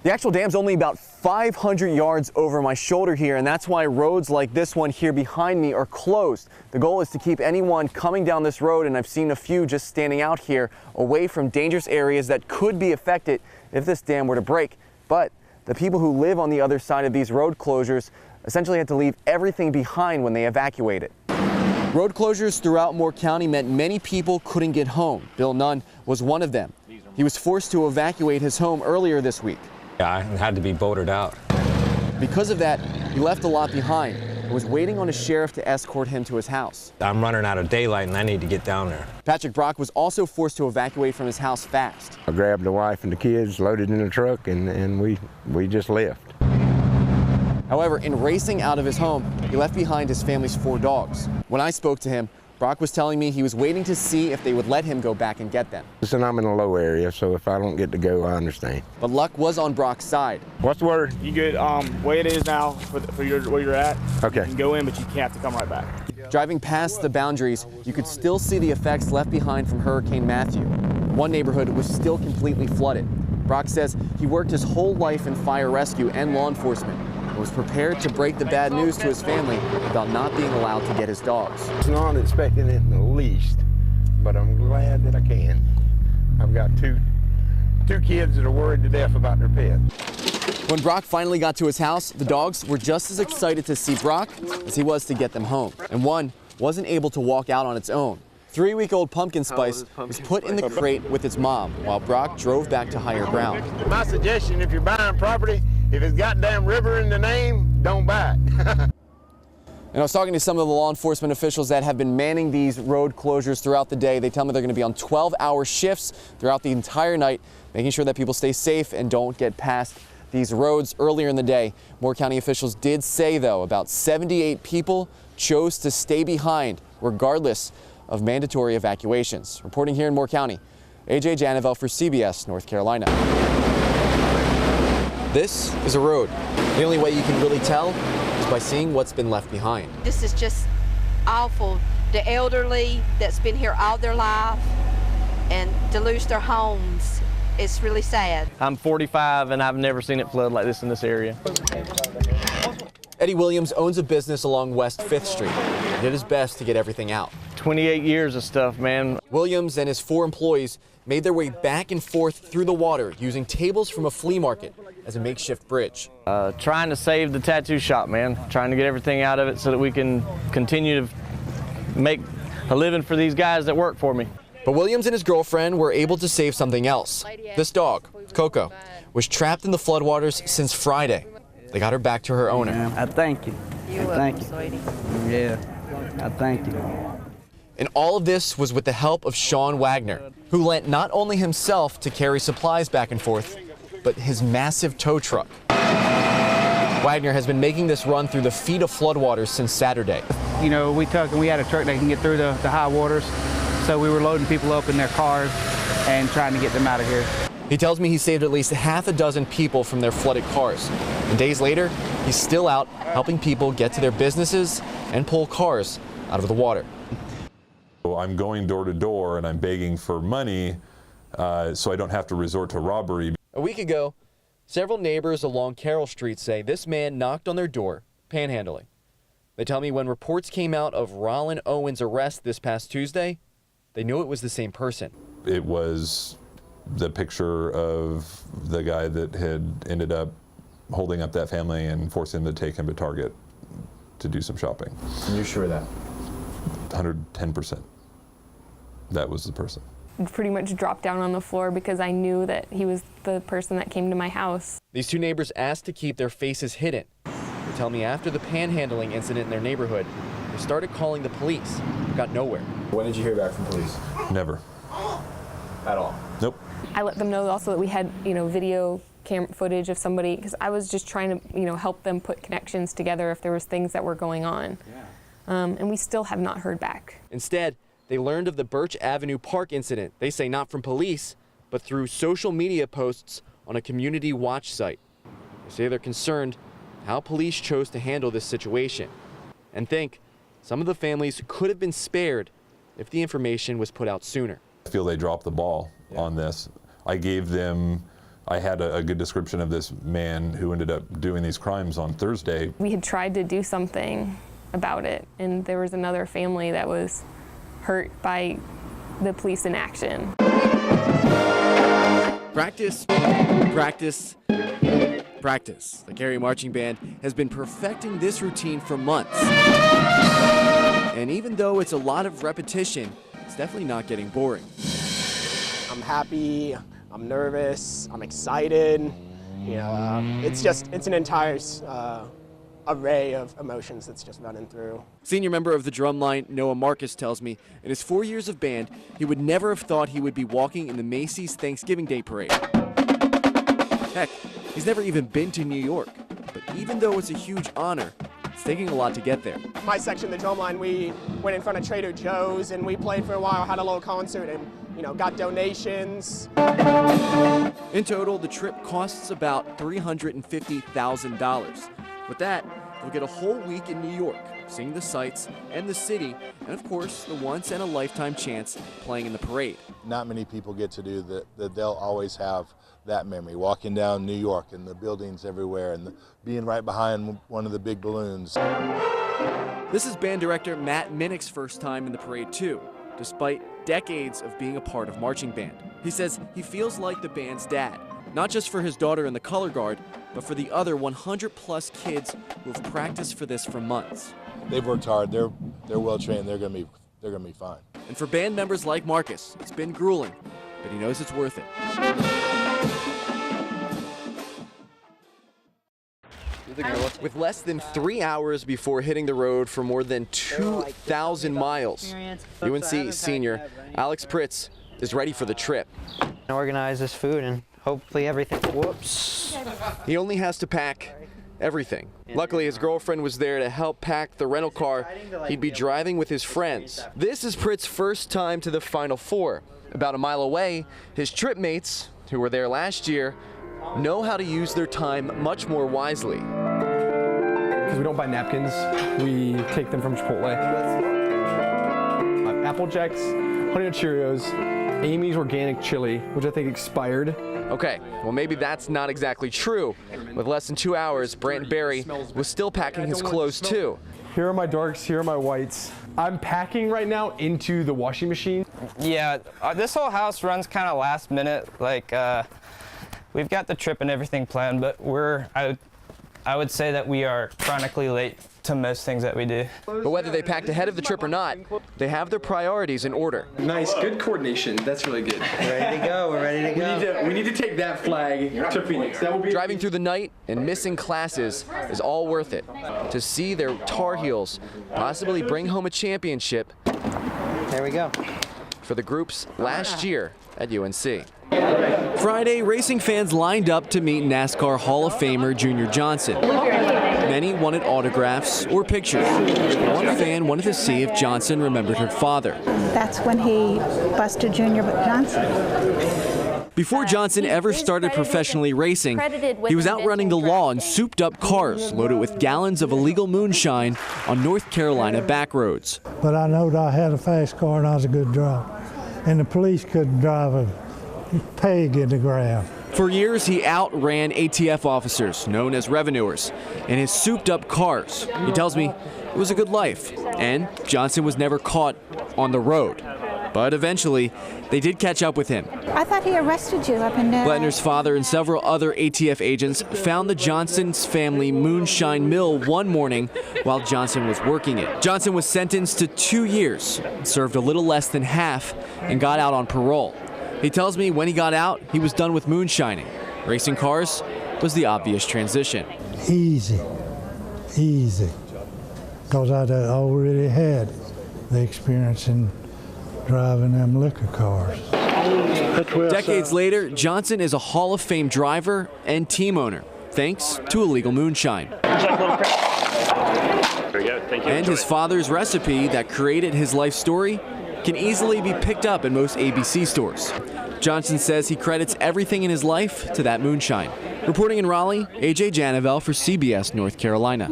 The actual dam's only about 500 yards over my shoulder here, and that's why roads like this one here behind me are closed. The goal is to keep anyone coming down this road, and I've seen a few just standing out here, away from dangerous areas that could be affected if this dam were to break. But the people who live on the other side of these road closures essentially had to leave everything behind when they evacuated. Road closures throughout Moore County meant many people couldn't get home. Bill Nunn was one of them. He was forced to evacuate his home earlier this week. I had to be boated out. Because of that, he left a lot behind and was waiting on a sheriff to escort him to his house. I'm running out of daylight and I need to get down there. Patrick Brock was also forced to evacuate from his house fast. I grabbed the wife and the kids, loaded in the truck, and we just left. However, in racing out of his home, he left behind his family's 4 dogs. When I spoke to him, Brock was telling me he was waiting to see if they would let him go back and get them. Listen, I'm in a low area, so if I don't get to go, I understand. But luck was on Brock's side. What's the word? You good? Way it is now for where you're at. Okay. You can go in, but you have to come right back. Driving past the boundaries, you could still see the effects left behind from Hurricane Matthew. One neighborhood was still completely flooded. Brock says he worked his whole life in fire rescue and law enforcement, was prepared to break the bad news to his family about not being allowed to get his dogs. I was not expecting it in the least, but I'm glad that I can. I've got two kids that are worried to death about their pet. When Brock finally got to his house, the dogs were just as excited to see Brock as he was to get them home. And one wasn't able to walk out on its own. 3-week-old Pumpkin Spice was put in the crate with its mom while Brock drove back to higher ground. My suggestion, if you're buying property, if it's got damn river in the name, don't buy it. And I was talking to some of the law enforcement officials that have been manning these road closures throughout the day. They tell me they're going to be on 12-hour shifts throughout the entire night, making sure that people stay safe and don't get past these roads. Earlier in the day, Moore County officials did say, though, about 78 people chose to stay behind regardless of mandatory evacuations. Reporting here in Moore County, AJ Janavel for CBS North Carolina. This is a road. The only way you can really tell is by seeing what's been left behind. This is just awful. The elderly that's been here all their life and to lose their homes, it's really sad. I'm 45 and I've never seen it flood like this in this area. Eddie Williams owns a business along West 5th Street. He did his best to get everything out. 28 years of stuff, man. Williams and his 4 employees made their way back and forth through the water using tables from a flea market as a makeshift bridge. Trying to save the tattoo shop, man. Trying to get everything out of it so that we can continue to make a living for these guys that work for me. But Williams and his girlfriend were able to save something else. This dog, Coco, was trapped in the floodwaters since Friday. They got her back to her owner. I thank you. Thank you. Sweetie. Yeah, I thank you. And all of this was with the help of Sean Wagner, who lent not only himself to carry supplies back and forth, but his massive tow truck. Wagner has been making this run through the feet of floodwaters since Saturday. You know, we had a truck that can get through the high waters, so we were loading people up in their cars and trying to get them out of here. He tells me he saved at least half a dozen people from their flooded cars. And days later, he's still out helping people get to their businesses and pull cars out of the water. I'm going door to door and I'm begging for money so I don't have to resort to robbery. A week ago, several neighbors along Carroll Street say this man knocked on their door, panhandling. They tell me when reports came out of Rollin Owen's arrest this past Tuesday, they knew it was the same person. It was the picture of the guy that had ended up holding up that family and forcing them to take him to Target to do some shopping. And you're sure of that? 110%. That was the person. Pretty much dropped down on the floor because I knew that he was the person that came to my house. These 2 neighbors asked to keep their faces hidden. They tell me after the panhandling incident in their neighborhood, they started calling the police, but got nowhere. When did you hear back from police? Never. At all? Nope. I let them know also that we had, video camera footage of somebody, because I was just trying to, help them put connections together if there was things that were going on. Yeah. And we still have not heard back. Instead, they learned of the Birch Avenue Park incident. They say not from police, but through social media posts on a community watch site. They say they're concerned how police chose to handle this situation and think some of the families could have been spared if the information was put out sooner. I feel they dropped the ball on this. I gave them I had a good description of this man who ended up doing these crimes on Thursday. We had tried to do something about it, and there was another family that was hurt by the police inaction. Practice, practice, practice. The Cary Marching Band has been perfecting this routine for months. And even though it's a lot of repetition, it's definitely not getting boring. I'm happy, I'm nervous, I'm excited. You know, it's an entire array of emotions that's just running through. Senior member of the drumline, Noah Marcus, tells me in his 4 years of band, he would never have thought he would be walking in the Macys Thanksgiving Day Parade. Heck, he's never even been to New York. But even though it's a huge honor, it's taking a lot to get there. My section, the drumline, we went in front of Trader Joe's and we played for a while, had a little concert, and got donations. In total, the trip costs about $350,000. With that, you'll get a whole week in New York, seeing the sights and the city, and of course, the once-in-a-lifetime chance playing in the parade. Not many people get to do that. They'll always have that memory, walking down New York and the buildings everywhere and being right behind one of the big balloons. This is band director Matt Minnick's first time in the parade too, despite decades of being a part of marching band. He says he feels like the band's dad, not just for his daughter in the color guard, but for the other 100+ kids who have practiced for this for months. They've worked hard. They're well trained. They're gonna be fine. And for band members like Marcus, it's been grueling, but he knows it's worth it. With less than 3 hours before hitting the road for more than 2,000 miles, UNC senior Alex Pritz is ready for the trip. Organize this food and hopefully everything. Whoops. He only has to pack everything. Luckily, his girlfriend was there to help pack the rental car he'd be driving with his friends. This is Pritz's first time to the Final Four. About a mile away, his trip mates, who were there last year, know how to use their time much more wisely. Because we don't buy napkins, we take them from Chipotle. Apple Jacks, Honey Nut Cheerios, Amy's organic chili, which I think expired. Okay, well maybe that's not exactly true. With less than 2 hours, Brant Barry was still packing his clothes too. Here are my darks, here are my whites. I'm packing right now into the washing machine. Yeah, this whole house runs kind of last minute. Like, we've got the trip and everything planned, but I would say that we are chronically late to most things that we do. But whether they packed ahead of the trip or not, they have their priorities in order. Nice, good coordination. That's really good. Ready to go, we're ready to go. We need to take that flag to Phoenix. That will be Driving through the night and missing classes is all worth it. To see their Tar Heels possibly bring home a championship. There we go. For the group's last year at UNC. Friday, racing fans lined up to meet NASCAR Hall of Famer Junior Johnson. Many wanted autographs or pictures. One fan wanted to see if Johnson remembered her father. That's when he busted Junior Johnson. Before Johnson ever started professionally racing, he was outrunning the law in souped-up cars loaded with gallons of illegal moonshine on North Carolina back roads. But I know that I had a fast car and I was a good driver. And the police couldn't drive a peg in the ground. For years, he outran ATF officers, known as revenuers, in his souped-up cars. He tells me it was a good life, and Johnson was never caught on the road. But eventually, they did catch up with him. I thought he arrested you up in there. Bletner's father and several other ATF agents found the Johnson's family Moonshine Mill one morning while Johnson was working it. Johnson was sentenced to 2 years, served a little less than half, and got out on parole. He tells me when he got out, he was done with moonshining. Racing cars was the obvious transition. Easy, because I already had the experience in driving them liquor cars. Decades later, Johnson is a Hall of Fame driver and team owner, thanks to illegal moonshine. And his father's recipe that created his life story can easily be picked up in most ABC stores. Johnson says he credits everything in his life to that moonshine. Reporting in Raleigh, AJ Janavel for CBS North Carolina.